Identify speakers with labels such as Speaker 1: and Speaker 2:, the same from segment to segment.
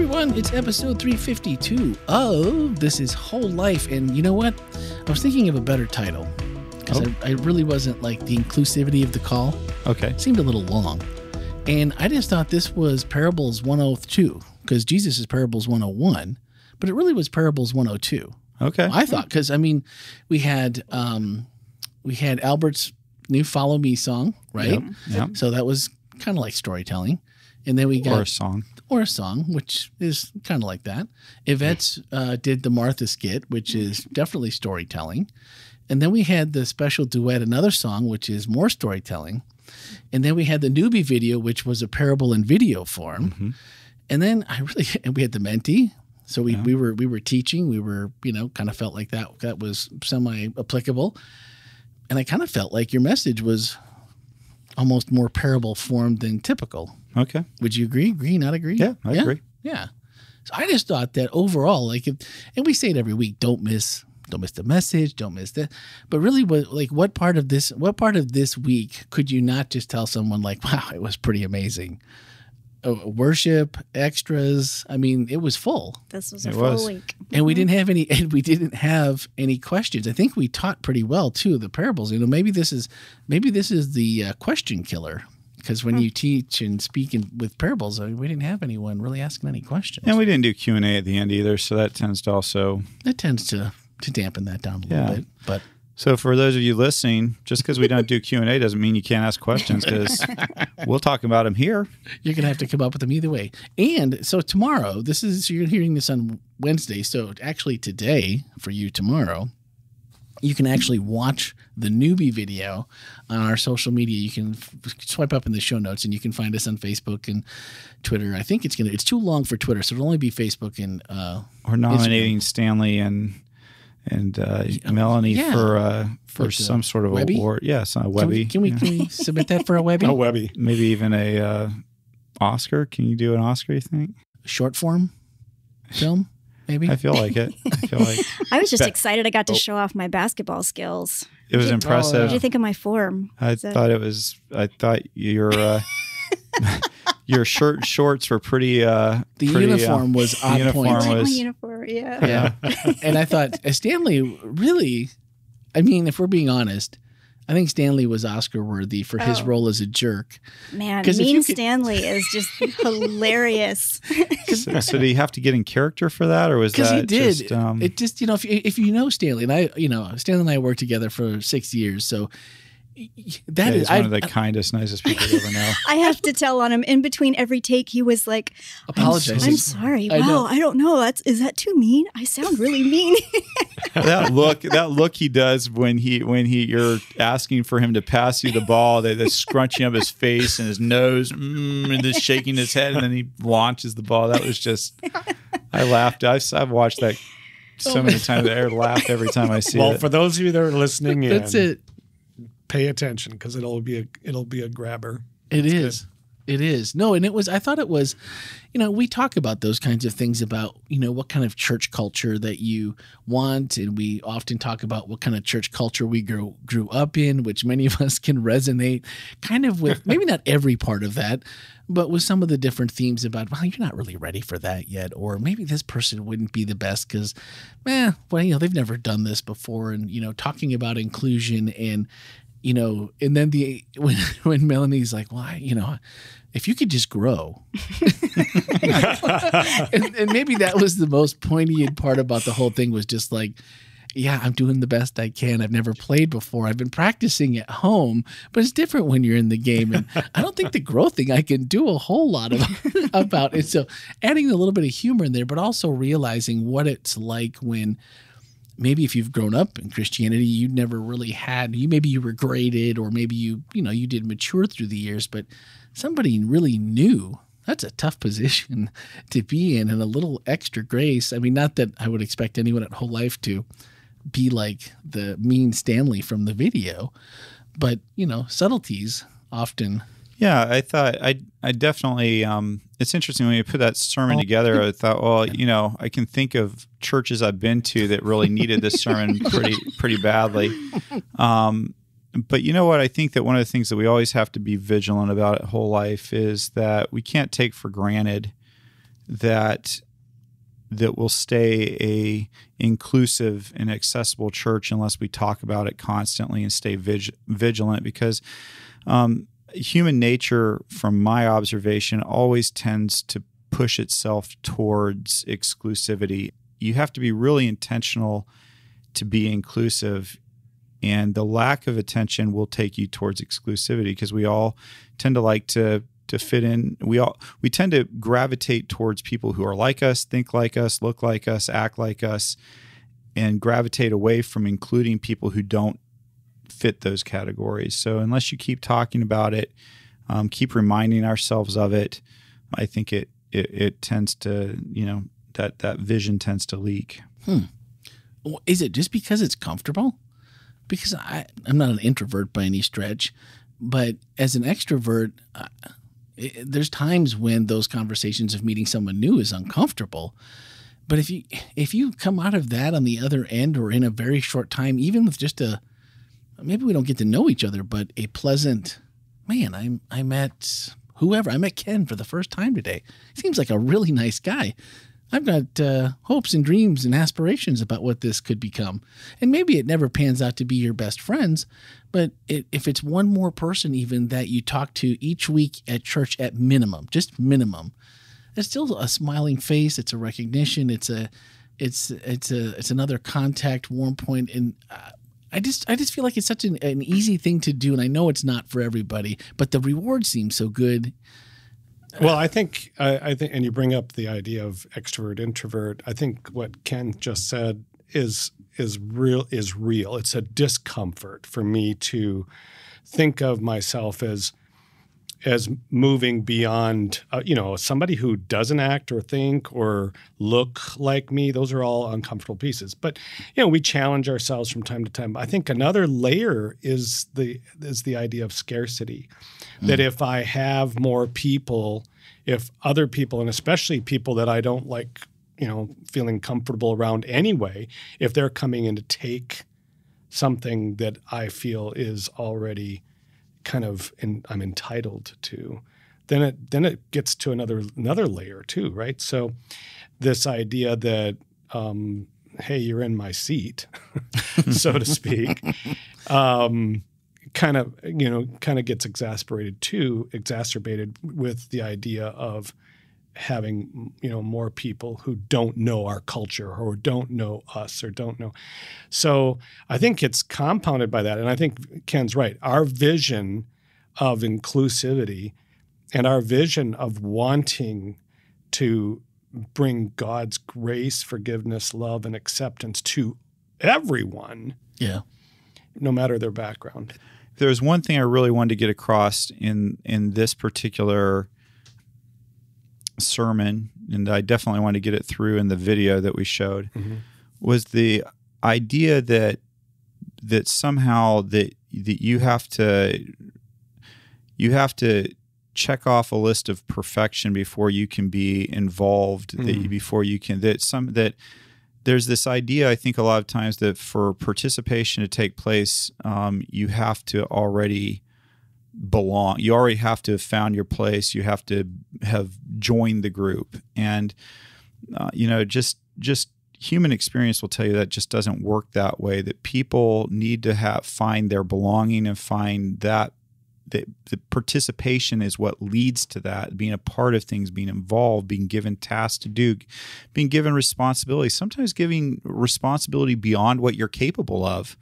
Speaker 1: everyone, it's episode 352 of This is Whole Life. And you know what? I was thinking of a better title because I really wasn't like the inclusivity of the call.
Speaker 2: Okay.
Speaker 1: It seemed a little long. And I just thought this was Parables 102 because Jesus is Parables 101, but it really was Parables 102.
Speaker 2: Okay.
Speaker 1: I thought, because I mean, we had Albert's new Follow Me song, right?
Speaker 2: Yep.
Speaker 1: So that was kind of like storytelling. And then we got or a song, which is kind of like that. Yvette's did the Martha skit, which is definitely storytelling. And then we had the special duet, another song, which is more storytelling. And then we had the newbie video, which was a parable in video form. Mm-hmm. And then we had the mentee. So we were teaching. We were, kind of felt like that was semi-applicable. And I kind of felt like your message was almost more parable formed than typical.
Speaker 2: Okay.
Speaker 1: Would you agree? Agree, not agree?
Speaker 2: Yeah, I agree.
Speaker 1: Yeah. So I just thought that overall, and we say it every week, don't miss the message, don't miss that. But really, what part of this week could you not just tell someone like, wow, it was pretty amazing? Worship, extras. I mean, it was full.
Speaker 3: This was a full week.
Speaker 1: And we didn't have any questions. I think we taught pretty well too, the parables. Maybe this is the question killer. Because when you teach and speak with parables, we didn't have anyone really asking any questions.
Speaker 2: And we didn't do Q&A at the end either, so that tends to dampen that down a little bit. But so for those of you listening, just because we don't do Q&A doesn't mean you can't ask questions, because we'll talk about them here.
Speaker 1: You're going to have to come up with them either way. And so tomorrow, you're hearing this on Wednesday, so actually today for you tomorrow, you can actually watch the newbie video on our social media. You can swipe up in the show notes, and you can find us on Facebook and Twitter. I think it's too long for Twitter, so it'll only be Facebook and
Speaker 2: we're nominating Instagram. Stanley and Melanie for some sort of
Speaker 1: Webby?
Speaker 2: award. Yes, a Webby.
Speaker 1: Can we submit that for a Webby?
Speaker 4: A Webby.
Speaker 2: Maybe even a Oscar. Can you do an Oscar, you think?
Speaker 1: Short form film? Maybe.
Speaker 2: I feel like it.
Speaker 3: I was just excited I got to show off my basketball skills.
Speaker 2: It was impressive.
Speaker 3: What did you think of my form?
Speaker 2: I thought your shirt and shorts were pretty. The
Speaker 1: uniform was on point.
Speaker 3: My uniform,
Speaker 1: yeah. And I thought Stanley really, if we're being honest, I think Stanley was Oscar worthy for his role as a jerk.
Speaker 3: Man, Mean Stanley is just hilarious.
Speaker 2: So do you have to get in character for that, or was that
Speaker 1: he did.
Speaker 2: just?
Speaker 1: It just if you know Stanley, and Stanley and I worked together for 6 years, so. That is
Speaker 2: one of the kindest, nicest people you ever know.
Speaker 3: I have to tell on him. In between every take, he was like,
Speaker 1: apologizing.
Speaker 3: I'm sorry. Wow, I don't know. Is that too mean? I sound really mean.
Speaker 2: that look he does when you're asking for him to pass you the ball, the scrunching of his face and his nose, and just shaking his head, and then he launches the ball. That was just, I laughed. I've watched that so many times. I laugh every time I see it.
Speaker 4: Well, for those of you that are listening in,
Speaker 1: that's it.
Speaker 4: Pay attention, because it'll be a grabber.
Speaker 1: It is. No, and I thought it was, we talk about those kinds of things about, what kind of church culture that you want. And we often talk about what kind of church culture we grew up in, which many of us can resonate kind of with, maybe not every part of that, but with some of the different themes about, well, you're not really ready for that yet. Or maybe this person wouldn't be the best because, they've never done this before. And, talking about inclusion and then when Melanie's like, well, if you could just grow. and maybe that was the most poignant part about the whole thing, was just like, yeah, I'm doing the best I can. I've never played before. I've been practicing at home, but it's different when you're in the game. And I don't think the growth thing I can do a whole lot about it. So adding a little bit of humor in there, but also realizing what it's like when maybe if you've grown up in Christianity, you never really had, maybe you were graded, or maybe you did mature through the years, but somebody really new, that's a tough position to be in, and a little extra grace. Not that I would expect anyone at Whole Life to be like the mean Stanley from the video, but, subtleties often.
Speaker 2: Yeah, I thought I definitely, it's interesting when you put that sermon together, I thought, well, I can think of churches I've been to that really needed this sermon pretty badly. But you know what? I think that one of the things that we always have to be vigilant about at Whole Life is that we can't take for granted that will stay a inclusive and accessible church unless we talk about it constantly and stay vigilant, because human nature, from my observation, always tends to push itself towards exclusivity. You have to be really intentional to be inclusive, and the lack of attention will take you towards exclusivity, because we all tend to like to fit in. We tend to gravitate towards people who are like us, think like us, look like us, act like us, and gravitate away from including people who don't fit those categories. So unless you keep talking about it, keep reminding ourselves of it, I think it tends to, that vision tends to leak.
Speaker 1: Is it just because it's comfortable? Because I'm not an introvert by any stretch, but as an extrovert, there's times when those conversations of meeting someone new is uncomfortable. But if you come out of that on the other end, or in a very short time, even with just maybe we don't get to know each other, but a pleasant, man, I met whoever. I met Ken for the first time today. Seems like a really nice guy. I've got hopes and dreams and aspirations about what this could become. And maybe it never pans out to be your best friends, but if it's one more person even that you talk to each week at church at minimum, just minimum, it's still a smiling face. It's a recognition. It's another contact, warm point. And I just feel like it's such an easy thing to do. And I know it's not for everybody, but the reward seems so good.
Speaker 4: Well, I think, and you bring up the idea of extrovert, introvert. I think what Ken just said is real. It's a discomfort for me to think of myself as moving beyond, somebody who doesn't act or think or look like me. Those are all uncomfortable pieces. But we challenge ourselves from time to time. I think another layer is the idea of scarcity. That if I have more people, if other people, and especially people that I don't like, feeling comfortable around anyway, if they're coming in to take something that I feel is already kind of I'm entitled to, then it gets to another layer too, right? So this idea that hey, you're in my seat, so to speak, kind of gets exacerbated with the idea of having more people who don't know our culture or don't know us or don't know. So I think it's compounded by that. And I think Ken's right. Our vision of inclusivity and our vision of wanting to bring God's grace, forgiveness, love, and acceptance to everyone, no matter their background.
Speaker 2: There's one thing I really wanted to get across in this particular sermon, and I definitely want to get it through in the video that we showed, was the idea that somehow that you have to check off a list of perfection before you can be involved, that there's this idea, I think, a lot of times that for participation to take place, you have to already belong. You already have to have found your place. You have to have joined the group. And, just human experience will tell you that just doesn't work that way, that people need to find their belonging and find that the participation is what leads to that, being a part of things, being involved, being given tasks to do, being given responsibility, sometimes giving responsibility beyond what you're capable of,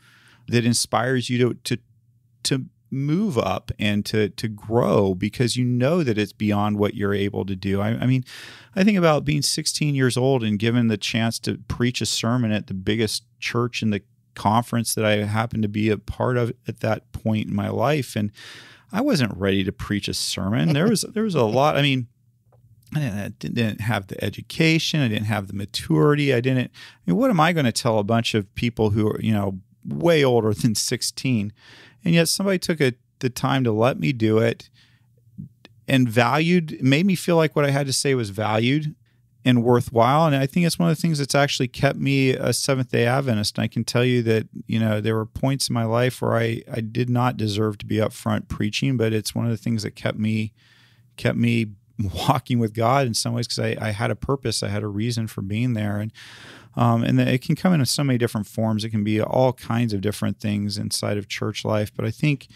Speaker 2: that inspires you to move up and to grow because you know that it's beyond what you're able to do. I mean, I think about being 16 years old and given the chance to preach a sermon at the biggest church in the conference that I happened to be a part of at that point in my life. And I wasn't ready to preach a sermon. There was a lot. I mean, I didn't have the education. I didn't have the maturity. What am I going to tell a bunch of people who are, way older than 16? And yet somebody took the time to let me do it and made me feel like what I had to say was valued and worthwhile. And I think it's one of the things that's actually kept me a Seventh-day Adventist. And I can tell you that, there were points in my life where I did not deserve to be up front preaching, but it's one of the things that kept me walking with God in some ways because I had a purpose, I had a reason for being there, and it can come in so many different forms. It can be all kinds of different things inside of church life. But I think,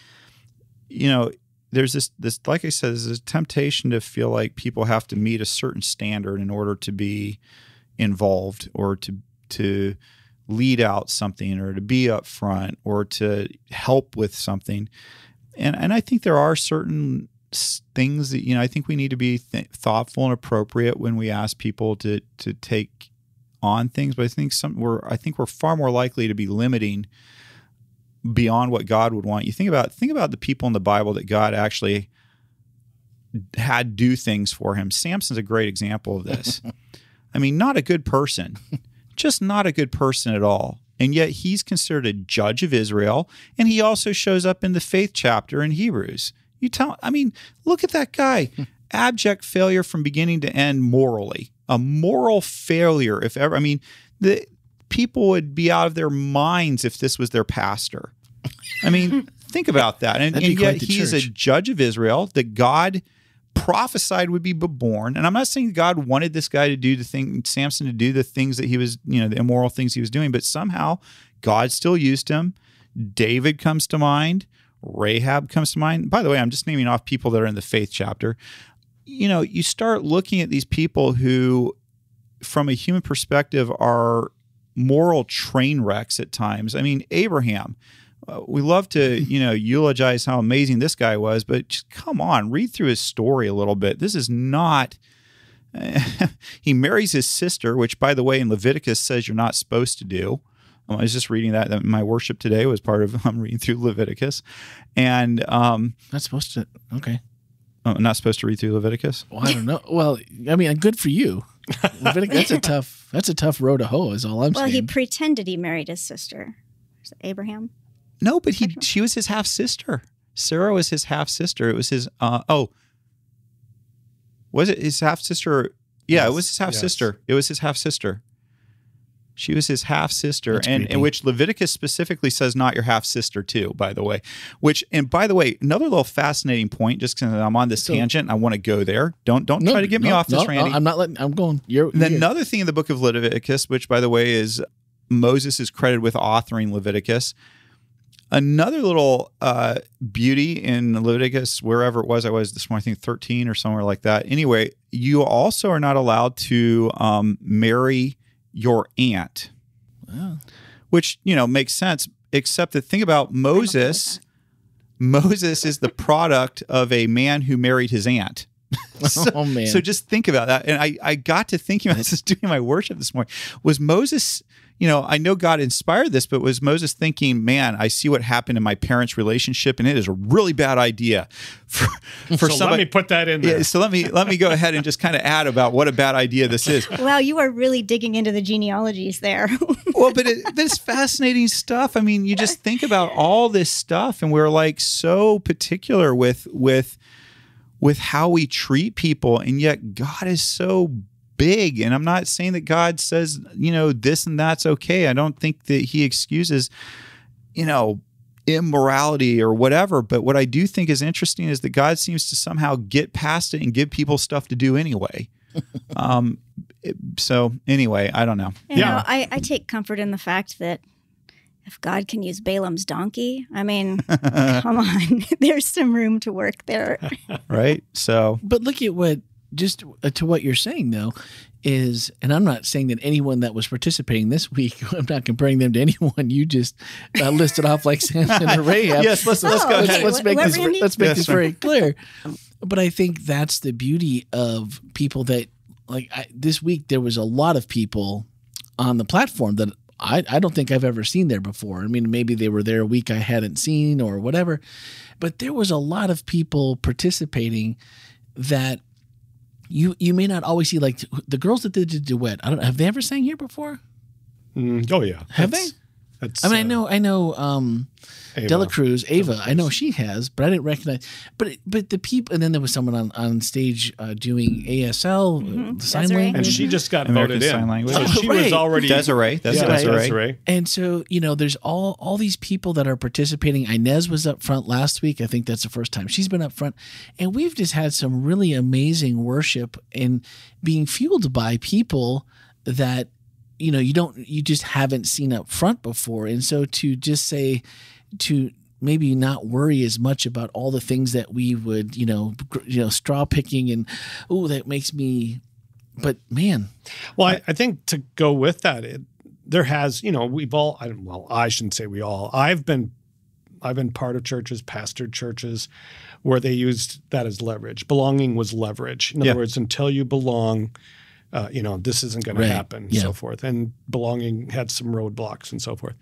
Speaker 2: there's this like I said, there's this temptation to feel like people have to meet a certain standard in order to be involved or to lead out something or to be up front or to help with something. And I think there are certain things that, I think we need to be thoughtful and appropriate when we ask people to take on things. But I think we're far more likely to be limiting beyond what God would want. You think about the people in the Bible that God actually had do things for him. Samson's a great example of this. I mean, not a good person, just not a good person at all. And yet he's considered a judge of Israel. And he also shows up in the faith chapter in Hebrews. Look at that guy. Abject failure from beginning to end morally. A moral failure, if ever. The people would be out of their minds if this was their pastor. Think about that. And yet he is a judge of Israel that God prophesied would be born. And I'm not saying God wanted this guy to do Samson to do the things that he was, the immoral things he was doing, but somehow God still used him. David comes to mind. Rahab comes to mind. By the way, I'm just naming off people that are in the faith chapter. You start looking at these people who, from a human perspective, are moral train wrecks at times. Abraham, we love to, eulogize how amazing this guy was, but just come on, read through his story a little bit. This is not, he marries his sister, which, by the way, in Leviticus says you're not supposed to do. I was just reading that my worship today was part of, I'm reading through Leviticus. And
Speaker 1: not supposed to, okay.
Speaker 2: Oh, not supposed to read through Leviticus?
Speaker 1: Well, I don't know. Well, good for you. Leviticus, that's a tough row to hoe is all I'm saying.
Speaker 3: Well, he pretended he married his sister. Is it Abraham?
Speaker 2: No, but she was his half-sister. Sarah was his half-sister. It was his, was it his half-sister? Yeah, yes. It was his half-sister. Yes. It was his half-sister. She was his half-sister, and which Leviticus specifically says not your half-sister too, by the way. And by the way, another little fascinating point, just because I'm on this tangent, I want to go there. Don't try to get me off this, Randy.
Speaker 1: No, I'm not letting, I'm going.
Speaker 2: Another thing in the book of Leviticus, which by the way is Moses is credited with authoring Leviticus. Another little beauty in Leviticus, wherever it was, I was this morning, I think 13 or somewhere like that. Anyway, you also are not allowed to marry your aunt, which, makes sense, except the thing about Moses, Moses is the product of a man who married his aunt.
Speaker 1: Oh, man.
Speaker 2: So just think about that. And I got to thinking about this doing my worship this morning. Was Moses, I know God inspired this, but was Moses thinking, man, I see what happened in my parents' relationship, and it is a really bad idea for
Speaker 4: so
Speaker 2: somebody.
Speaker 4: Let me put that in there.
Speaker 2: Yeah, so let me go ahead and just kind of add about what a bad idea this is.
Speaker 3: Wow, you are really digging into the genealogies there.
Speaker 2: Well, but it's fascinating stuff. You just think about all this stuff, and we're like so particular with how we treat people, and yet God is so big. And I'm not saying that God says, this and that's okay. I don't think that he excuses, immorality or whatever. But what I do think is interesting is that God seems to somehow get past it and give people stuff to do anyway. So anyway, I don't know.
Speaker 3: I take comfort in the fact that if God can use Balaam's donkey, come on, there's some room to work there.
Speaker 2: Right. So,
Speaker 1: but look at what, just to what you're saying though, is, and I'm not saying that anyone that was participating this week, I'm not comparing them to anyone you just listed off like Samson and Rahab.
Speaker 2: Yes, let's go ahead.
Speaker 1: Let's make this very clear. But I think that's the beauty of people that, this week there was a lot of people on the platform that I don't think I've ever seen there before. Maybe they were there a week I hadn't seen or whatever, but there was a lot of people participating that you may not always see, like the girls that did the duet. I don't know. Have they ever sang here before?
Speaker 4: Oh yeah.
Speaker 1: Have they?
Speaker 4: That's,
Speaker 1: I mean, I know
Speaker 4: Ava.
Speaker 1: Dela Cruz, Ava. I know she has, but I didn't recognize. But the people, and then there was someone on stage doing ASL, the sign
Speaker 3: Desiree.
Speaker 1: language.
Speaker 4: And she just got
Speaker 2: American
Speaker 4: voted
Speaker 2: Sign
Speaker 4: in.
Speaker 2: Language.
Speaker 4: So she was
Speaker 1: Right.
Speaker 4: already
Speaker 2: Desiree. That's
Speaker 4: Yeah,
Speaker 2: Desiree.
Speaker 4: Desiree.
Speaker 1: And so, there's all these people that are participating. Inez was up front last week. I think that's the first time she's been up front. And we've just had some really amazing worship and being fueled by people that, you just haven't seen up front before. And so to just say, to maybe not worry as much about all the things that we would, straw picking and, that makes me, but man.
Speaker 4: Well, I think to go with that, there has, we've all, I shouldn't say we all, I've been part of churches, pastored churches where they used that as leverage. Belonging was leverage. In other words, until you belong, this isn't going to happen, and so forth. And belonging had some roadblocks and so forth.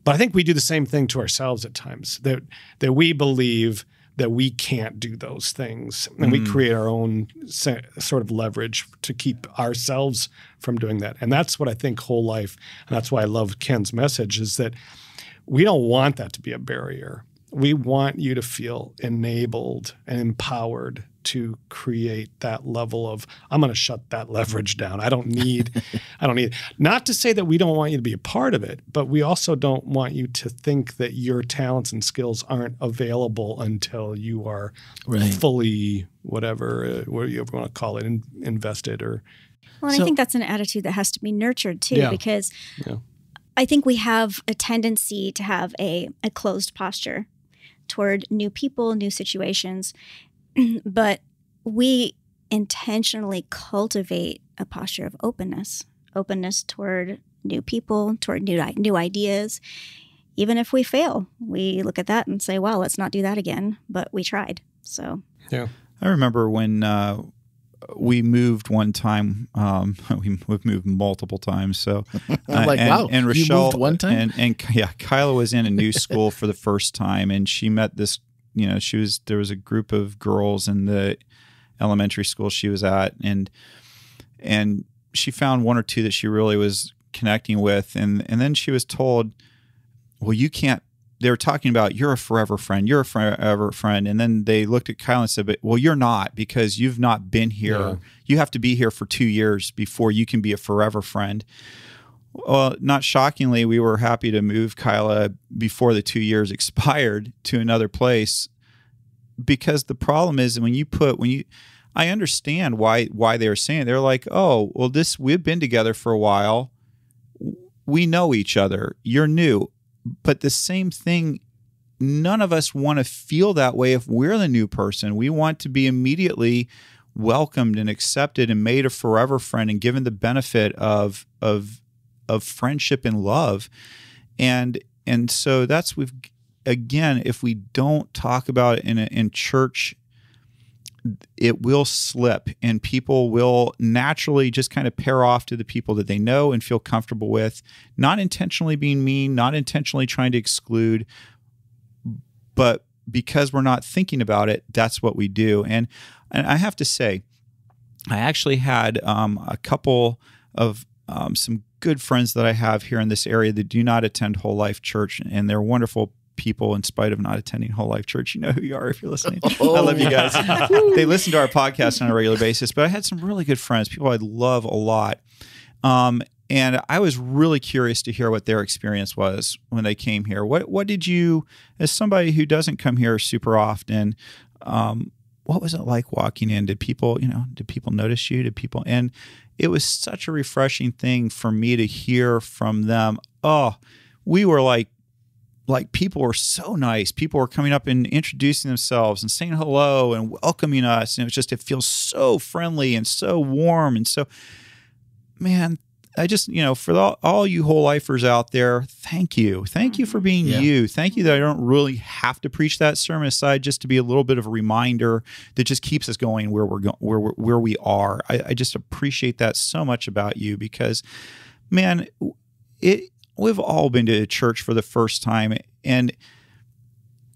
Speaker 4: But I think we do the same thing to ourselves at times, that we believe that we can't do those things. And we create our own sort of leverage to keep ourselves from doing that. And that's what I think whole life, and that's why I love Ken's message, is that we don't want that to be a barrier. We want you to feel enabled and empowered to create that level of, I'm going to shut that leverage down. I don't need, not to say that we don't want you to be a part of it, but we also don't want you to think that your talents and skills aren't available until you are fully, whatever you want to call it, invested or.
Speaker 3: Well, and I think that's an attitude that has to be nurtured too, because I think we have a tendency to have a closed posture toward new people, new situations. But we intentionally cultivate a posture of openness toward new people, toward new ideas. Even if we fail, we look at that and say, well, let's not do that again. But we tried. So,
Speaker 2: I remember when we moved one time. We've moved multiple times. So
Speaker 1: I'm like, wow,
Speaker 2: and Rochelle,
Speaker 1: you moved one time?
Speaker 2: And Kyla was in a new school for the first time, and she met this. There was a group of girls in the elementary school she was at, and she found one or two that she really was connecting with, and then she was told, well, you can't. They were talking about, you're a forever friend, and then they looked at Kyle and said, but well, you're not, because you've not been here. Yeah. You have to be here for 2 years before you can be a forever friend. Well, not shockingly, we were happy to move Kyla before the 2 years expired to another place, because the problem is I understand why they were saying it. They're like, oh, well, we've been together for a while. We know each other. You're new. But the same thing, none of us want to feel that way if we're the new person. We want to be immediately welcomed and accepted and made a forever friend and given the benefit of friendship and love. And so if we don't talk about it in church, it will slip, and people will naturally just kind of pair off to the people that they know and feel comfortable with, not intentionally being mean, not intentionally trying to exclude, but because we're not thinking about it, that's what we do. And I have to say, I actually had a couple of some good friends that I have here in this area that do not attend WholeLife Church, and they're wonderful people in spite of not attending WholeLife Church. You know who you are if you're listening. I love you guys. They listen to our podcast on a regular basis, but I had some really good friends, people I love a lot. And I was really curious to hear what their experience was when they came here. What did you, as somebody who doesn't come here super often, what was it like walking in? Did people notice you? And it was such a refreshing thing for me to hear from them. Oh, we were like people were so nice. People were coming up and introducing themselves and saying hello and welcoming us. And it feels so friendly and so warm. And so, man, I just, for all you whole lifers out there, thank you. Thank you for being you. Thank you that I don't really have to preach that sermon aside just to be a little bit of a reminder that just keeps us going where where we are. I just appreciate that so much about you, because, man, we've all been to church for the first time, and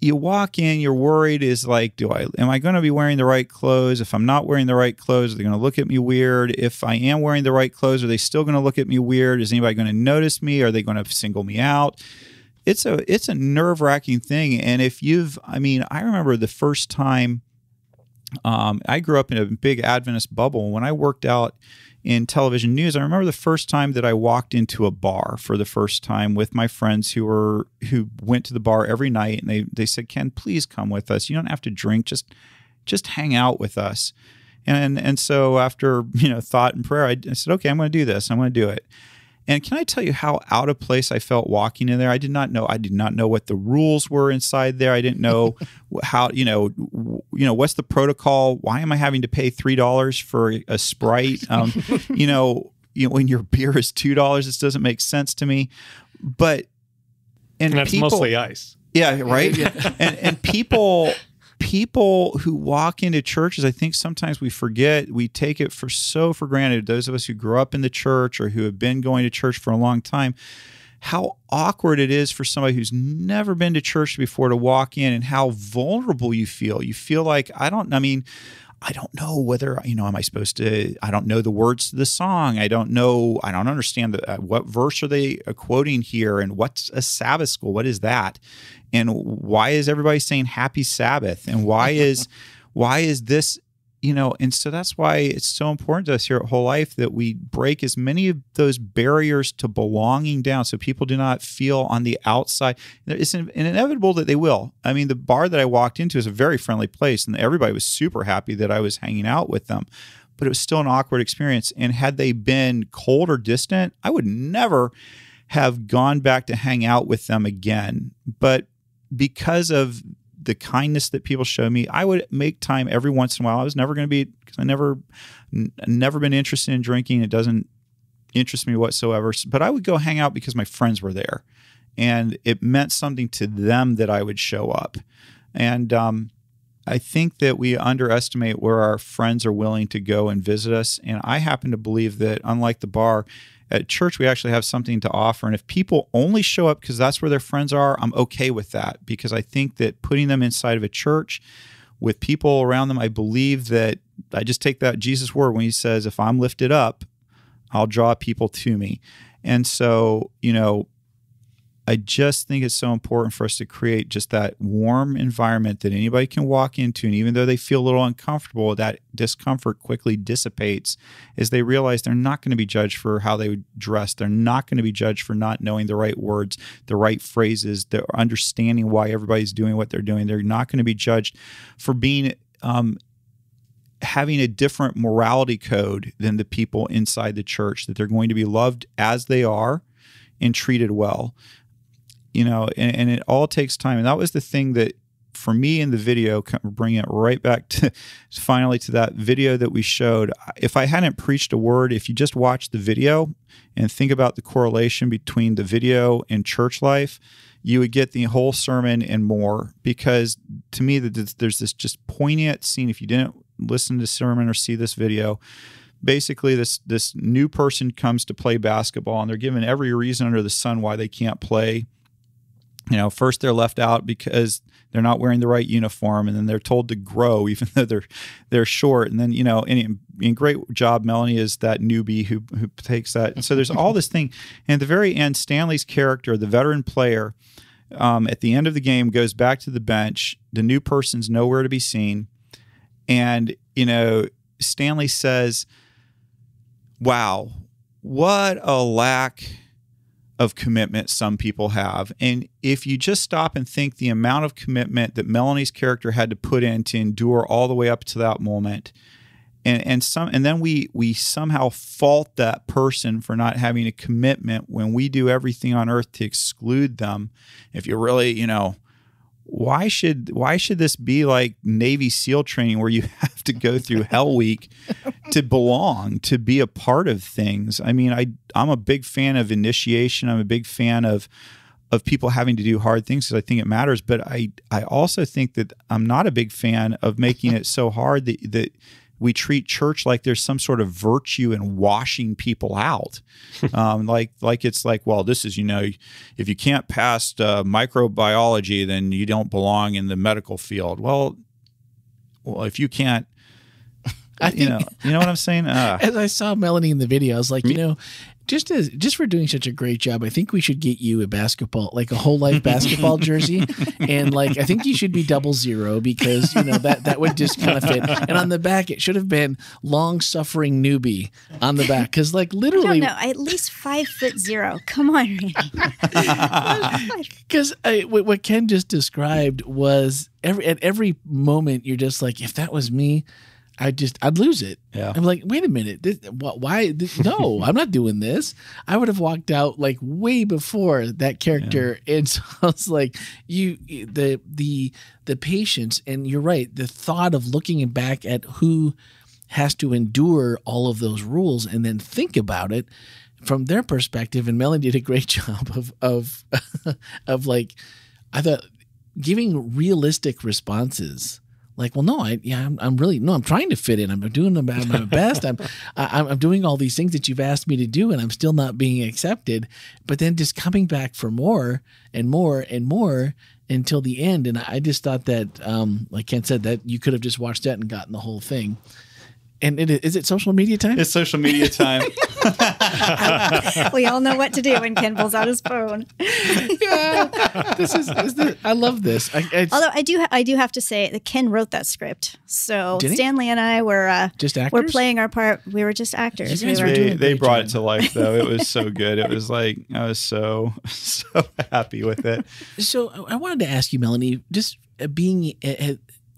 Speaker 2: you walk in, you're worried, is like, am I going to be wearing the right clothes? If I'm not wearing the right clothes, are they going to look at me weird? If I am wearing the right clothes, are they still going to look at me weird? Is anybody going to notice me? Are they going to single me out? It's a nerve-wracking thing. And I remember the first time, I grew up in a big Adventist bubble. When I worked out in television news, I remember the first time that I walked into a bar for the first time with my friends who went to the bar every night, and they said, "Ken, please come with us. You don't have to drink, just hang out with us." And so after thought and prayer, I said, "Okay, I'm going to do this. I'm going to do it." And can I tell you how out of place I felt walking in there? I did not know what the rules were inside there. I didn't know how, what's the protocol? Why am I having to pay $3 for a Sprite? When your beer is $2, this doesn't make sense to me. But and
Speaker 4: that's mostly ice.
Speaker 2: Yeah, right. And people who walk into churches, I think sometimes we forget, we take it for granted, those of us who grew up in the church or who have been going to church for a long time, how awkward it is for somebody who's never been to church before to walk in, and how vulnerable you feel. You feel like, I don't know whether, am I supposed to, I don't know the words to the song. I don't understand what verse are they quoting here, and what's a Sabbath school? What is that? And why is everybody saying happy Sabbath? And why is this, and so that's why it's so important to us here at WholeLife that we break as many of those barriers to belonging down, so people do not feel on the outside. It's inevitable that they will. I mean, the bar that I walked into is a very friendly place, and everybody was super happy that I was hanging out with them, but it was still an awkward experience. And had they been cold or distant, I would never have gone back to hang out with them again. But because of the kindness that people show me, I would make time every once in a while. I was never going to be, because I never been interested in drinking. It doesn't interest me whatsoever. But I would go hang out because my friends were there, and it meant something to them that I would show up. And I think that we underestimate where our friends are willing to go and visit us. And I happen to believe that, unlike the bar, at church, we actually have something to offer. And if people only show up because that's where their friends are, I'm okay with that, because I think that putting them inside of a church with people around them, I believe that, I just take that Jesus word when he says, if I'm lifted up, I'll draw people to me. And so, I just think it's so important for us to create just that warm environment that anybody can walk into. And even though they feel a little uncomfortable, that discomfort quickly dissipates as they realize they're not going to be judged for how they dress. They're not going to be judged for not knowing the right words, the right phrases, the understanding why everybody's doing what they're doing. They're not going to be judged for being having a different morality code than the people inside the church, that they're going to be loved as they are and treated well. And it all takes time. And that was the thing that, for me in the video, bring it right back to finally to that video that we showed. If I hadn't preached a word, if you just watch the video and think about the correlation between the video and church life, you would get the whole sermon and more. Because to me, there's this just poignant scene. If you didn't listen to the sermon or see this video, basically this new person comes to play basketball, and they're given every reason under the sun why they can't play. First they're left out because they're not wearing the right uniform, and then they're told to grow even though they're short. And then, and great job, Melanie is that newbie who takes that. And so there's all this thing. And at the very end, Stanley's character, the veteran player, at the end of the game goes back to the bench. The new person's nowhere to be seen. And, Stanley says, "Wow, what a lack of commitment some people have." And if you just stop and think the amount of commitment that Melanie's character had to put in to endure all the way up to that moment, and then we somehow fault that person for not having a commitment when we do everything on earth to exclude them. If you really, why should this be like Navy SEAL training where you have to go through Hell Week to belong, to be a part of things? I mean, I'm a big fan of initiation. I'm a big fan of people having to do hard things because I think it matters. But I also think that I'm not a big fan of making it so hard that we treat church like there's some sort of virtue in washing people out. Like it's like, well, this is, if you can't pass microbiology, then you don't belong in the medical field. Well, if you can't, you know what I'm saying?
Speaker 1: As I saw Melanie in the video, I was like, just for doing such a great job, I think we should get you a basketball, like a WholeLife basketball jersey. And like, I think you should be 00 because, that would just kind of fit. And on the back, it should have been long suffering newbie on the back. Cause like literally.
Speaker 3: I don't know, at least 5'0". Come on, Randy.
Speaker 1: Cause what Ken just described was at every moment, you're just like, if that was me, I'd lose it.
Speaker 2: Yeah.
Speaker 1: I'm like, wait a minute. Why? No, I'm not doing this. I would have walked out like way before that character. Yeah. And so I was like, the patience, and you're right. The thought of looking back at who has to endure all of those rules and then think about it from their perspective. And Melanie did a great job of like, I thought, giving realistic responses. Like, well, no, I'm trying to fit in. I'm doing my best. I'm doing all these things that you've asked me to do, and I'm still not being accepted. But then just coming back for more and more and more until the end. And I just thought that, like Ken said, that you could have just watched that and gotten the whole thing. And is it social media time?
Speaker 2: It's social media time.
Speaker 3: We all know what to do when Ken pulls out his phone.
Speaker 1: Yeah, I love this.
Speaker 3: Although I do have to say that Ken wrote that script. So Stanley and I were
Speaker 1: just actors?
Speaker 3: We're playing our part. We were just actors.
Speaker 2: They brought it to life, though. It was so good. It was like I was so happy with it. So
Speaker 1: I wanted to ask you, Melanie, just being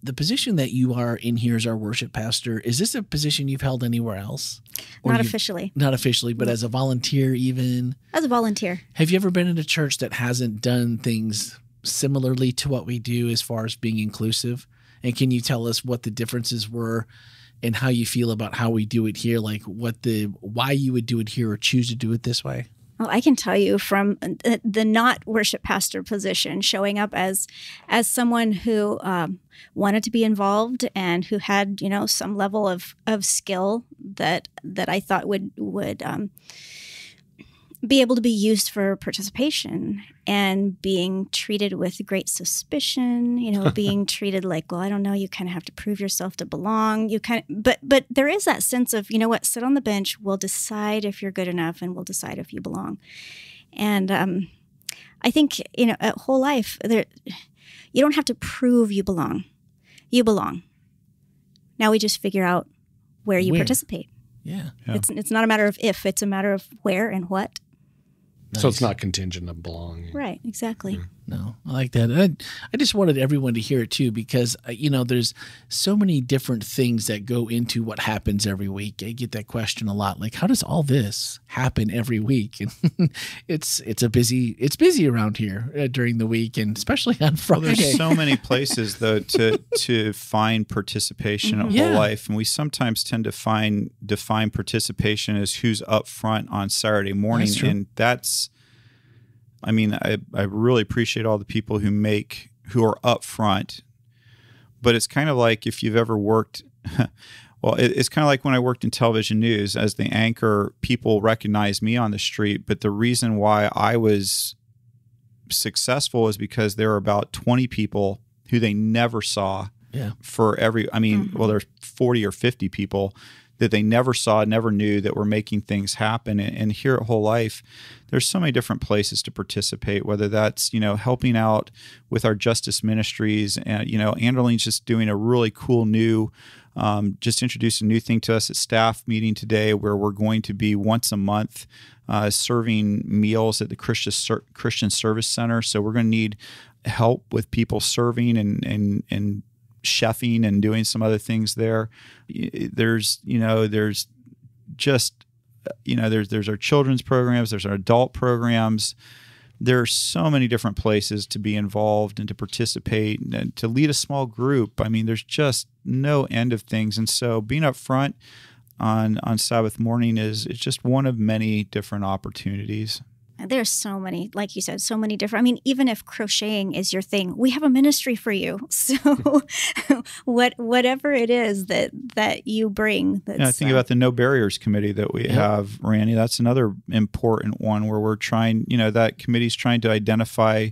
Speaker 1: the position that you are in here as our worship pastor, is this a position you've held anywhere else?
Speaker 3: Not officially.
Speaker 1: Not officially, but as a volunteer even?
Speaker 3: As a volunteer.
Speaker 1: Have you ever been in a church that hasn't done things similarly to what we do as far as being inclusive? And can you tell us what the differences were and how you feel about how we do it here? Like why you would do it here or choose to do it this way?
Speaker 3: Well, I can tell you from the not worship pastor position, showing up as someone who wanted to be involved and who had, some level of skill that I thought would be able to be used for participation, and being treated with great suspicion, being treated like, well, I don't know, you kind of have to prove yourself to belong. But there is that sense of, sit on the bench, we'll decide if you're good enough, and we'll decide if you belong. And I think, at WholeLife, you don't have to prove you belong. You belong. Now we just figure out where you participate.
Speaker 1: Yeah.
Speaker 3: It's not a matter of if, it's a matter of where and what.
Speaker 4: Nice. So it's not contingent on belonging.
Speaker 3: Right, exactly.
Speaker 1: No, I like that. I just wanted everyone to hear it too, because, there's so many different things that go into what happens every week. I get that question a lot. Like, how does all this happen every week? And it's busy around here during the week, and especially on Friday.
Speaker 2: Well, there's so many places though to find participation at WholeLife, and we sometimes tend to define participation as who's up front on Saturday morning, and that's. I mean, I really appreciate all the people who are up front, but it's kind of like if you've ever worked, well, it's kind of like when I worked in television news as the anchor, people recognize me on the street, but the reason why I was successful is because there were about 20 people who they never saw well, there's 40 or 50 people that they never saw, never knew, that were making things happen. And here at WholeLife, there's so many different places to participate, whether that's, helping out with our justice ministries. And, Anderlene's just doing a really cool new, just introduced a new thing to us at staff meeting today, where we're going to be once a month serving meals at the Christian Service Center. So we're going to need help with people serving and chefing and doing some other things there. There's our children's programs, there's our adult programs. There are so many different places to be involved and to participate and to lead a small group. I mean, there's just no end of things. And so being up front on Sabbath morning is just one of many different opportunities.
Speaker 3: There's so many, like you said, so many different. I mean, even if crocheting is your thing, we have a ministry for you. So whatever it is that you bring. That's,
Speaker 2: I think about the No Barriers Committee that we have, Randy. That's another important one where we're trying, that committee's trying to identify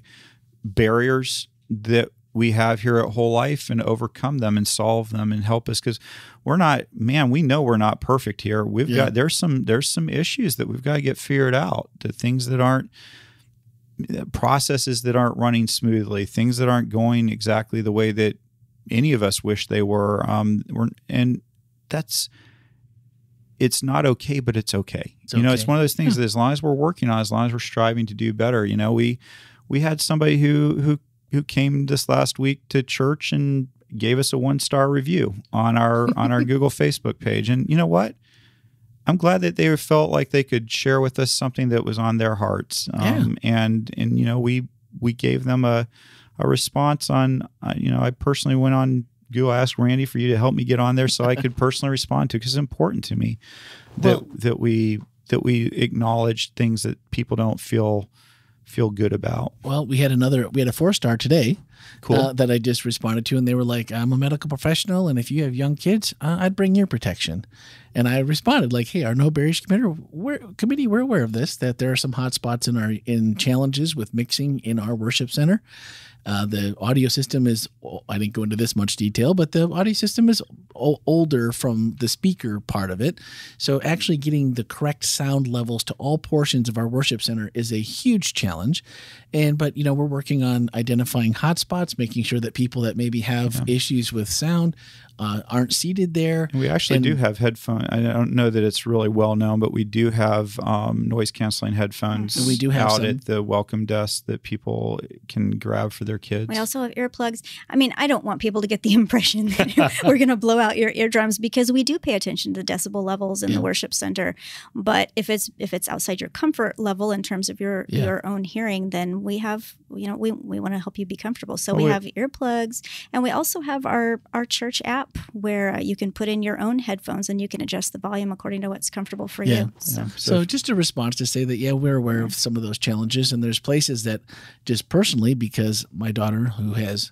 Speaker 2: barriers that we have here at Whole Life and overcome them and solve them and help us, because we know we're not perfect here. There's some issues that we've got to get figured out. The things that aren't, processes that aren't running smoothly, things that aren't going exactly the way that any of us wish they were. It's not okay, but it's okay. It's one of those things that as long as we're working on, as long as we're striving to do better, we had somebody who came this last week to church and gave us a 1-star review on our Google Facebook page. And you know what? I'm glad that they felt like they could share with us something that was on their hearts. And we gave them a response on, I personally went on Google, asked Randy for you to help me get on there so I could personally respond to, because it's important to me that we acknowledge things that people don't feel good about.
Speaker 1: Well, we had a 4-star today.
Speaker 2: Cool.
Speaker 1: That I just responded to, and they were like, I'm a medical professional, and if you have young kids, I'd bring ear protection. And I responded like, hey, our No Barriers Committee, we're aware of this, that there are some hot spots in challenges with mixing in our worship center. The audio system is, I didn't go into this much detail, but the audio system is older from the speaker part of it. So actually getting the correct sound levels to all portions of our worship center is a huge challenge. But we're working on identifying hotspots, making sure that people that maybe have issues with sound aren't seated there.
Speaker 2: We actually do have headphones. I don't know that it's really well known, but we do have noise canceling headphones.
Speaker 1: And we do have
Speaker 2: out
Speaker 1: some
Speaker 2: at the welcome desk that people can grab for their kids.
Speaker 3: We also have earplugs. I mean, I don't want people to get the impression that we're going to blow out your eardrums, because we do pay attention to decibel levels in the worship center. But if it's outside your comfort level in terms of your own hearing, then we have, we want to help you be comfortable. So we have earplugs, and we also have our church app where you can put in your own headphones and you can adjust the volume according to what's comfortable for you.
Speaker 1: So just a response to say that, we're aware of some of those challenges, and there's places that just personally, because my daughter, who has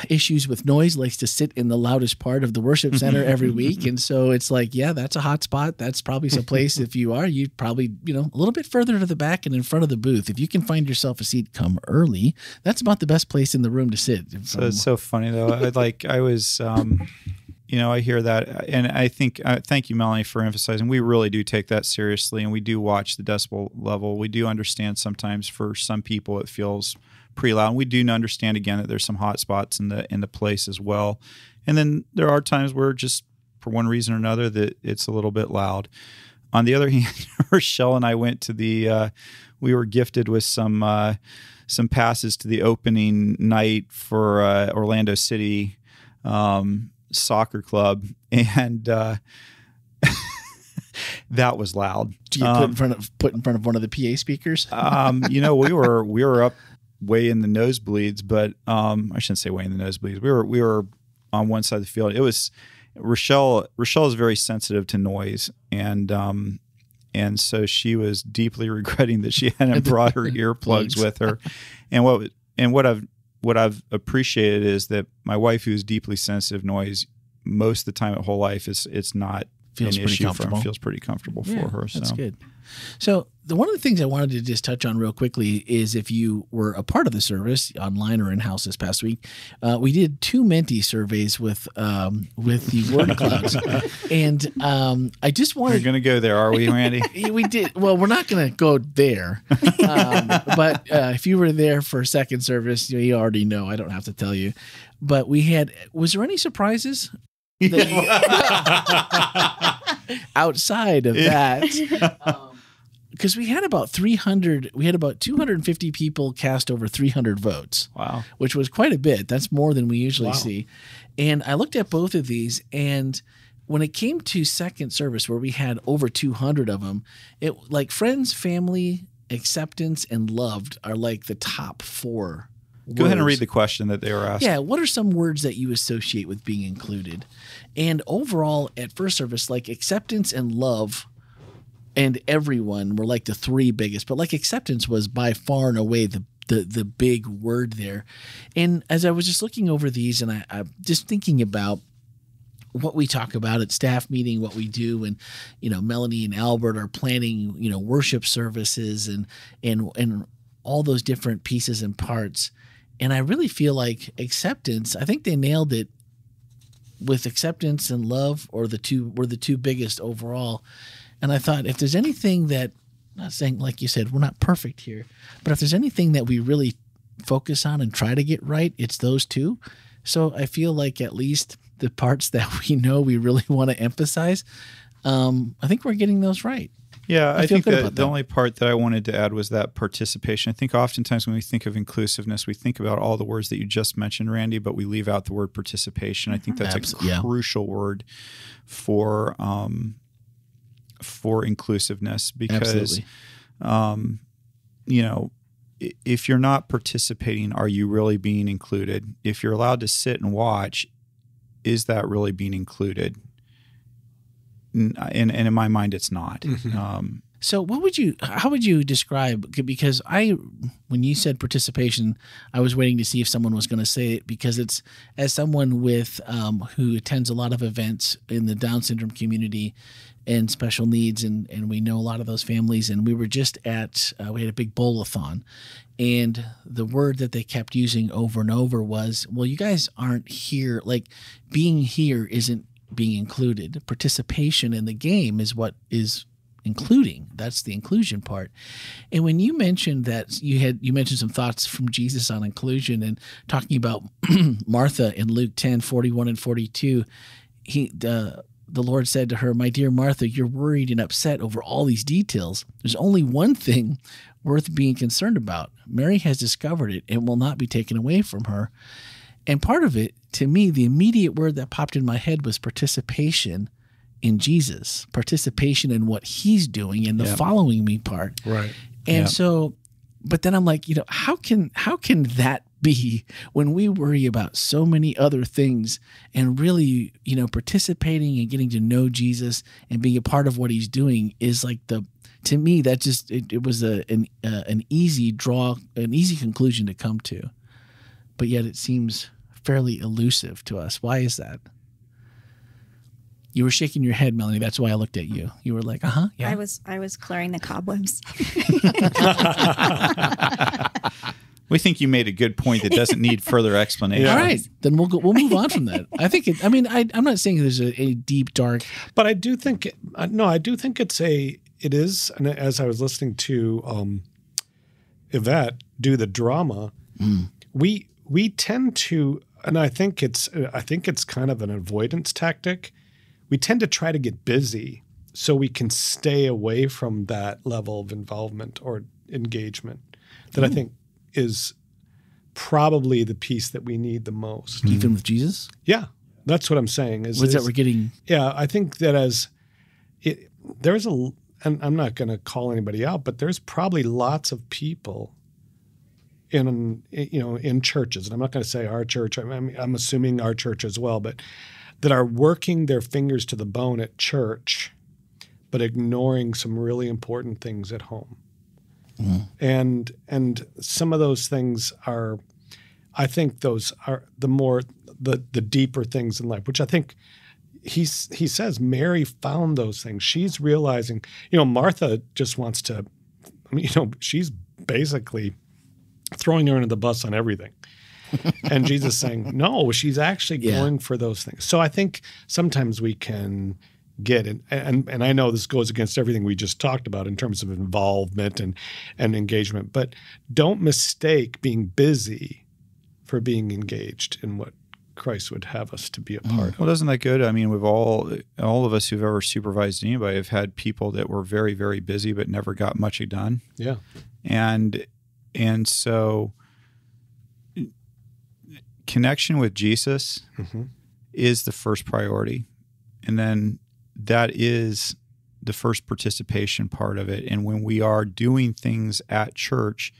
Speaker 1: issues with noise, likes to sit in the loudest part of the worship center every week. And so it's like, that's a hot spot. That's probably some place, if you'd probably, a little bit further to the back and in front of the booth. If you can find yourself a seat, come early. That's about the best place in the room to sit.
Speaker 2: So it's so funny though. I was, I hear that, and I think, thank you, Melanie, for emphasizing. We really do take that seriously, and we do watch the decibel level. We do understand sometimes for some people it feels pretty loud. And we do understand again that there's some hot spots in the place as well. And then there are times where just for one reason or another that it's a little bit loud. On the other hand, Rochelle and I went to we were gifted with some passes to the opening night for Orlando City soccer club, and that was loud.
Speaker 1: Do you put in front of one of the PA speakers?
Speaker 2: We were up way in the nosebleeds, but I shouldn't say way in the nosebleeds. We were on one side of the field. It was Rochelle is very sensitive to noise, and so she was deeply regretting that she hadn't brought her earplugs with her. And what I've appreciated is that my wife, who's deeply sensitive noise, most of the time at Whole Life, it's not
Speaker 1: feels
Speaker 2: an
Speaker 1: pretty
Speaker 2: issue
Speaker 1: comfortable.
Speaker 2: for her. Feels pretty comfortable for her.
Speaker 1: That's good. So one of the things I wanted to just touch on real quickly is, if you were a part of the service online or in-house this past week, we did 2 Menti surveys with the word clouds. And I just wanted...
Speaker 2: We're going to go there, are we, Randy?
Speaker 1: We did. Well, we're not going to go there. But if you were there for second service, you already know. I don't have to tell you. But was there any surprises? Outside of that, because we had about 250 people cast over 300 votes.
Speaker 2: Wow. Which
Speaker 1: was quite a bit. That's more than we usually see. And I looked at both of these, and when it came to second service, where we had over 200 of them, it like friends, family, acceptance, and loved are like the top 4.
Speaker 2: Go ahead and read the question that they were asked.
Speaker 1: Yeah, what are some words that you associate with being included? And overall, at first service, like acceptance and love, and everyone were like the three biggest, but like acceptance was by far and away the big word there. And as I was just looking over these and I just thinking about what we talk about at staff meeting, what we do, and Melanie and Albert are planning worship services and all those different pieces and parts. And I really feel like acceptance, I think they nailed it with acceptance and love were the two biggest overall. And I thought if there's anything that, not saying like you said, we're not perfect here, but if there's anything that we really focus on and try to get right, it's those two. So I feel like at least the parts that we know we really want to emphasize, I think we're getting those right.
Speaker 2: Yeah, I think that the only part that I wanted to add was that participation. I think oftentimes when we think of inclusiveness, we think about all the words that you just mentioned, Randy, but we leave out the word participation. I think that's a crucial word for inclusiveness because, if you're not participating, are you really being included? If you're allowed to sit and watch, is that really being included? And in my mind, it's not.
Speaker 1: Mm-hmm. So how would you describe, because when you said participation, I was waiting to see if someone was going to say it, because it's, as someone with who attends a lot of events in the Down syndrome community and special needs, and we know a lot of those families, and we were just at, we had a big bowl-a-thon, and the word that they kept using over and over was, well, you guys aren't here, like being here isn't being included. Participation in the game is what is including. That's the inclusion part. And when you mentioned that you mentioned some thoughts from Jesus on inclusion and talking about Martha in Luke 10:41 and 42, the Lord said to her, "My dear Martha, you're worried and upset over all these details. There's only one thing worth being concerned about. Mary has discovered it and will not be taken away from her." And part of it, to me, the immediate word that popped in my head was participation in Jesus, participation in what he's doing, and the following me part.
Speaker 4: Right.
Speaker 1: And so, but then I'm like, how can that be when we worry about so many other things, and really, participating and getting to know Jesus and being a part of what he's doing is like to me, that just, it was an easy conclusion to come to, but yet it seems fairly elusive to us. Why is that? You were shaking your head, Melanie. That's why I looked at you. You were like, yeah.
Speaker 3: I was clearing the cobwebs.
Speaker 2: We think you made a good point that doesn't need further explanation.
Speaker 1: All right, then we'll move on from that. I think I'm not saying there's a deep, dark,
Speaker 4: but I do think it is. And as I was listening to Yvette do the drama, we tend to, and I think it's kind of an avoidance tactic. We tend to try to get busy so we can stay away from that level of involvement or engagement that I think is probably the piece that we need the most.
Speaker 1: Even with Jesus?
Speaker 4: Yeah, that's what I'm saying.
Speaker 1: We're getting?
Speaker 4: Yeah, I think that and I'm not going to call anybody out, but there's probably lots of people in churches, and I'm not going to say our church. I'm assuming our church as well, but that are working their fingers to the bone at church, but ignoring some really important things at home. Mm. And some of those things are, I think those are the deeper things in life, which I think he says Mary found those things. She's realizing, Martha just wants to, she's basically throwing her under the bus on everything. And Jesus saying, no, she's actually going for those things. So I think sometimes we can get it. And I know this goes against everything we just talked about in terms of involvement and engagement, but don't mistake being busy for being engaged in what Christ would have us to be a part of.
Speaker 2: Well, isn't that good? I mean, we've all of us who've ever supervised anybody have had people that were very, very busy but never got much done.
Speaker 4: Yeah.
Speaker 2: And so connection with Jesus is the first priority. And then that is the first participation part of it. And when we are doing things at church,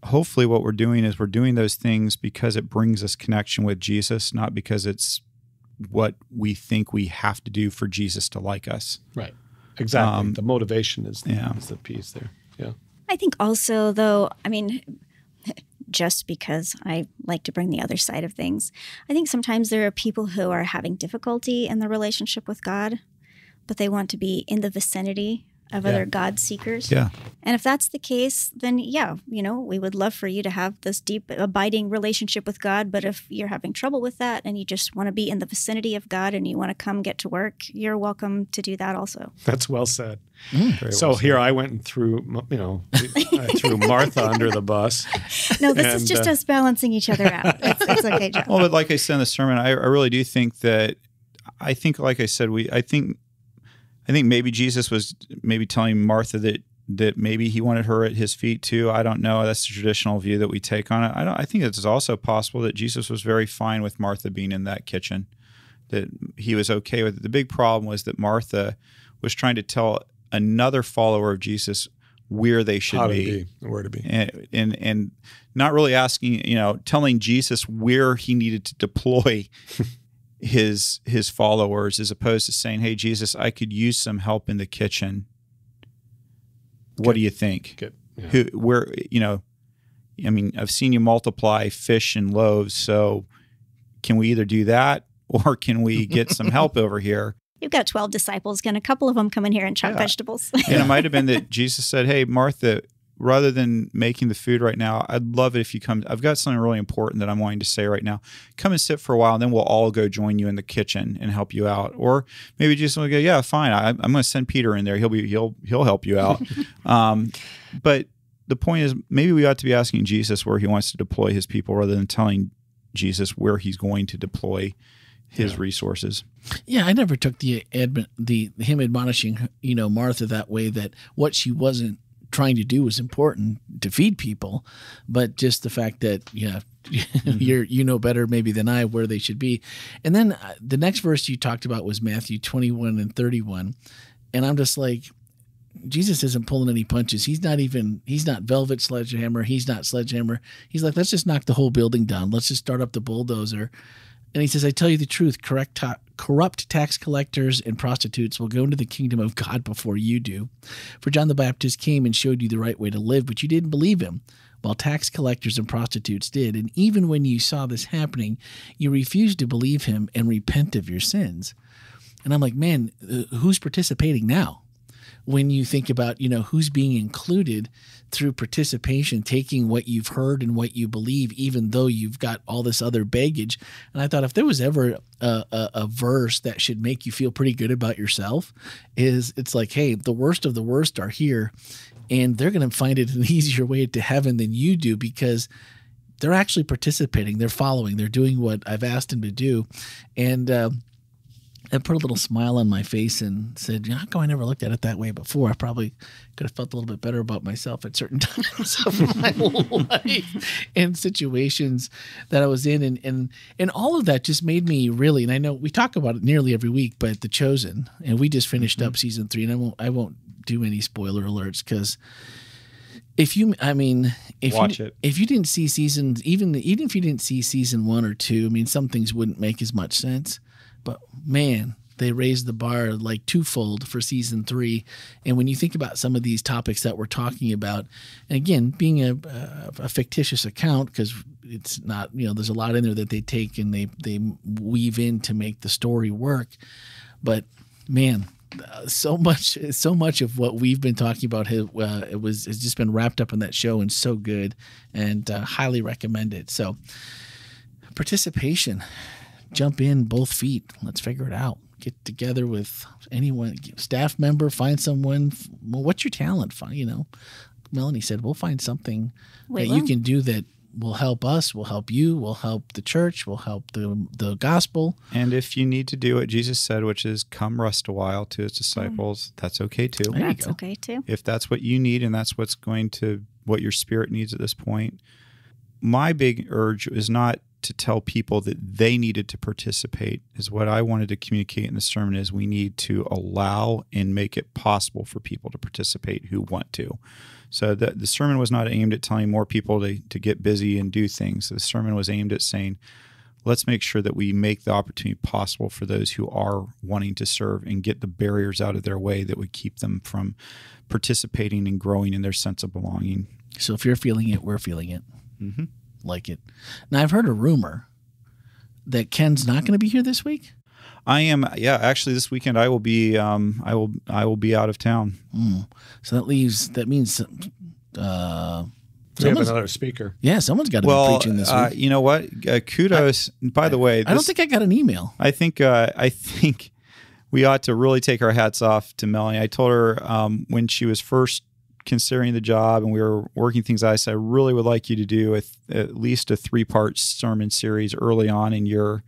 Speaker 2: hopefully what we're doing is we're doing those things because it brings us connection with Jesus, not because it's what we think we have to do for Jesus to like us.
Speaker 1: Right.
Speaker 4: Exactly. The motivation is the piece there. Yeah.
Speaker 3: I think also, though, I mean, just because I like to bring the other side of things, I think sometimes there are people who are having difficulty in the relationship with God, but they want to be in the vicinity of other God seekers.
Speaker 2: Yeah.
Speaker 3: And if that's the case, then we would love for you to have this deep, abiding relationship with God. But if you're having trouble with that and you just want to be in the vicinity of God and you want to come get to work, you're welcome to do that also.
Speaker 4: That's well said. So here I went and threw Martha under the bus.
Speaker 3: No, this is just us balancing each other out. It's okay, John.
Speaker 2: Well, but like I said in the sermon, I really do think that, like I said, I think maybe Jesus was maybe telling Martha that maybe he wanted her at his feet too. I don't know. That's the traditional view that we take on it. I think it's also possible that Jesus was very fine with Martha being in that kitchen, that he was okay with it. The big problem was that Martha was trying to tell another follower of Jesus where they should be,
Speaker 4: where to be,
Speaker 2: and not really asking, telling Jesus where he needed to deploy his followers, as opposed to saying, "Hey, Jesus, I could use some help in the kitchen. What do you think?
Speaker 4: Good. Yeah.
Speaker 2: I've seen you multiply fish and loaves, so can we either do that or can we get some help over here?"
Speaker 3: You've got 12 disciples. Can a couple of them come in here and chop vegetables?
Speaker 2: And it might have been that Jesus said, "Hey, Martha, rather than making the food right now, I'd love it if you come. I've got something really important that I'm wanting to say right now. Come and sit for a while, and then we'll all go join you in the kitchen and help you out." Or maybe Jesus will go, "Yeah, fine. I'm going to send Peter in there. He'll help you out." But the point is, maybe we ought to be asking Jesus where he wants to deploy his people, rather than telling Jesus where he's going to deploy his resources.
Speaker 1: Yeah, I never took him admonishing, Martha that way, that what she wasn't trying to do was important to feed people, but just the fact that you know better maybe than I where they should be. And then the next verse you talked about was Matthew 21 and 31, and I'm just like, Jesus isn't pulling any punches. He's not Velvet Sledgehammer. He's not Sledgehammer. He's like, let's just knock the whole building down. Let's just start up the bulldozer. And he says, "I tell you the truth, corrupt tax collectors and prostitutes will go into the kingdom of God before you do. For John the Baptist came and showed you the right way to live, but you didn't believe him, while tax collectors and prostitutes did. And even when you saw this happening, you refused to believe him and repent of your sins." And I'm like, man, who's participating now? When you think about, who's being included through participation, taking what you've heard and what you believe, even though you've got all this other baggage. And I thought, if there was ever a verse that should make you feel pretty good about yourself, it's like, hey, the worst of the worst are here, and they're going to find it an easier way to heaven than you do, because they're actually participating, they're following, they're doing what I've asked them to do. And I put a little smile on my face and said, how come I never looked at it that way before? I probably could have felt a little bit better about myself at certain times of my life and situations that I was in. And all of that just made me really, and I know we talk about it nearly every week, but The Chosen, and we just finished up season 3, and I won't do any spoiler alerts, because if you didn't see seasons, even if you didn't see season 1 or 2, some things wouldn't make as much sense. But man, they raised the bar like twofold for season 3. And when you think about some of these topics that we're talking about, and again, being a fictitious account, because it's not, there's a lot in there that they take and they weave in to make the story work. But man, so much of what we've been talking about has just been wrapped up in that show, and so good, and highly recommend it. So participation. Jump in both feet. Let's figure it out. Get together with anyone, staff member, find someone. Well, what's your talent? Melanie said, we'll find something you can do that will help us, will help you, will help the church, will help the gospel.
Speaker 2: And if you need to do what Jesus said, which is come rest a while to his disciples, that's okay too.
Speaker 3: That's okay too.
Speaker 2: If that's what you need and that's what your spirit needs at this point. My big urge is not to tell people that they needed to participate. Is what I wanted to communicate in the sermon is we need to allow and make it possible for people to participate who want to. So the sermon was not aimed at telling more people to get busy and do things. The sermon was aimed at saying, let's make sure that we make the opportunity possible for those who are wanting to serve and get the barriers out of their way that would keep them from participating and growing in their sense of belonging.
Speaker 1: So if you're feeling it, we're feeling it. Mm-hmm. Like it. Now, I've heard a rumor that Ken's not going to be here this week.
Speaker 2: I am. Yeah, actually, this weekend I will be. I will be out of town.
Speaker 1: So that means.
Speaker 4: We have another speaker.
Speaker 1: Yeah, someone's got to be preaching this week.
Speaker 2: You know what? Kudos. By the way,
Speaker 1: I don't think I got an email.
Speaker 2: I think we ought to really take our hats off to Melanie. I told her when she was first considering the job and we were working things out, I said, I really would like you to do at least a 3-part sermon series early on in your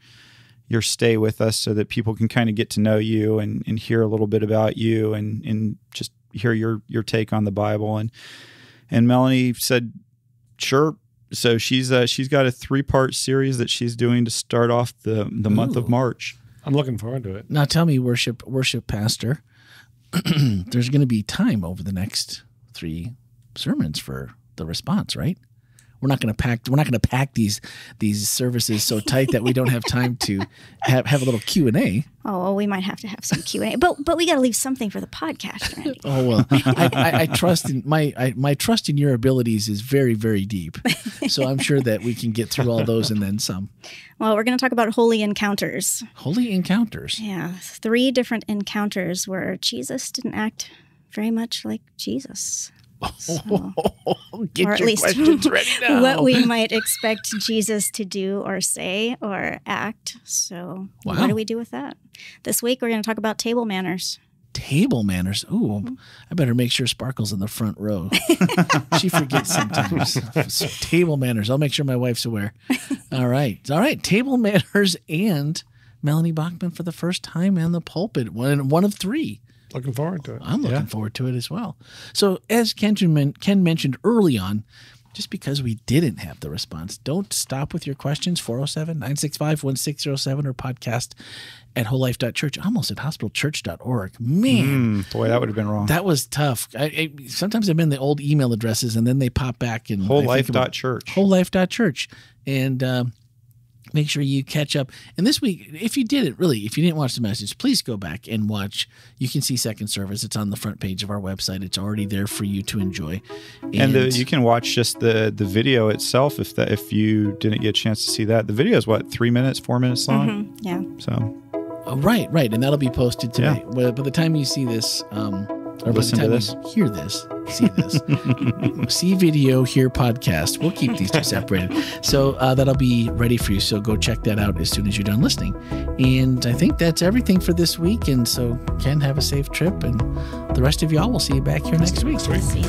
Speaker 2: stay with us, so that people can kind of get to know you and hear a little bit about you and just hear your take on the Bible. And Melanie said, sure. So she's got a 3-part series that she's doing to start off the month of March.
Speaker 4: I'm looking forward to it.
Speaker 1: Now tell me, worship pastor, there's going to be time over the next 3 sermons for the response, right? We're not going to pack these services so tight that we don't have time to have a little Q&A.
Speaker 3: Oh, well, we might have to have some Q&A, but we got to leave something for the podcast, Randy.
Speaker 1: Oh well, I trust in my trust in your abilities is very, very deep. So I'm sure that we can get through all those and then some.
Speaker 3: Well, we're going to talk about holy encounters.
Speaker 1: Holy encounters.
Speaker 3: Yeah, 3 different encounters where Jesus didn't act very much like Jesus. So,
Speaker 1: get
Speaker 3: or at
Speaker 1: your
Speaker 3: least
Speaker 1: questions ready now.
Speaker 3: What we might expect Jesus to do or say or act. So What do we do with that? This week, we're going to talk about table manners.
Speaker 1: Table manners. Ooh, I better make sure Sparkle's in the front row. She forgets sometimes. So, table manners. I'll make sure my wife's aware. All right. Table manners and Melanie Bockmann for the first time in the pulpit. One of 3.
Speaker 4: Looking forward to it.
Speaker 1: I'm looking forward to it as well. So as Ken mentioned early on, just because we didn't have the response, don't stop with your questions. 407-965-1607 or podcast at WholeLife.Church. Almost at hospitalchurch.org. Man.
Speaker 2: Boy, that would have been wrong.
Speaker 1: That was tough. Sometimes I'm in the old email addresses and then they pop back. And
Speaker 2: WholeLife.Church.
Speaker 1: WholeLife.Church. And make sure you catch up. And this week, if you didn't watch the message, please go back and watch. You can see second service. It's on the front page of our website. It's already there for you to enjoy.
Speaker 2: And you can watch just the video itself if you didn't get a chance to see that. The video is 3 minutes, 4 minutes long?
Speaker 3: Mm-hmm. Yeah.
Speaker 2: So.
Speaker 1: Right. And that'll be posted today. Yeah. Well, by the time you see this, or
Speaker 2: listen to this,
Speaker 1: hear this, see this, see video, hear podcast. We'll keep these 2 separated. So that'll be ready for you. So go check that out as soon as you're done listening. And I think that's everything for this week. And so Ken, have a safe trip. And the rest of y'all, we'll see you back here next week.
Speaker 3: See you next week.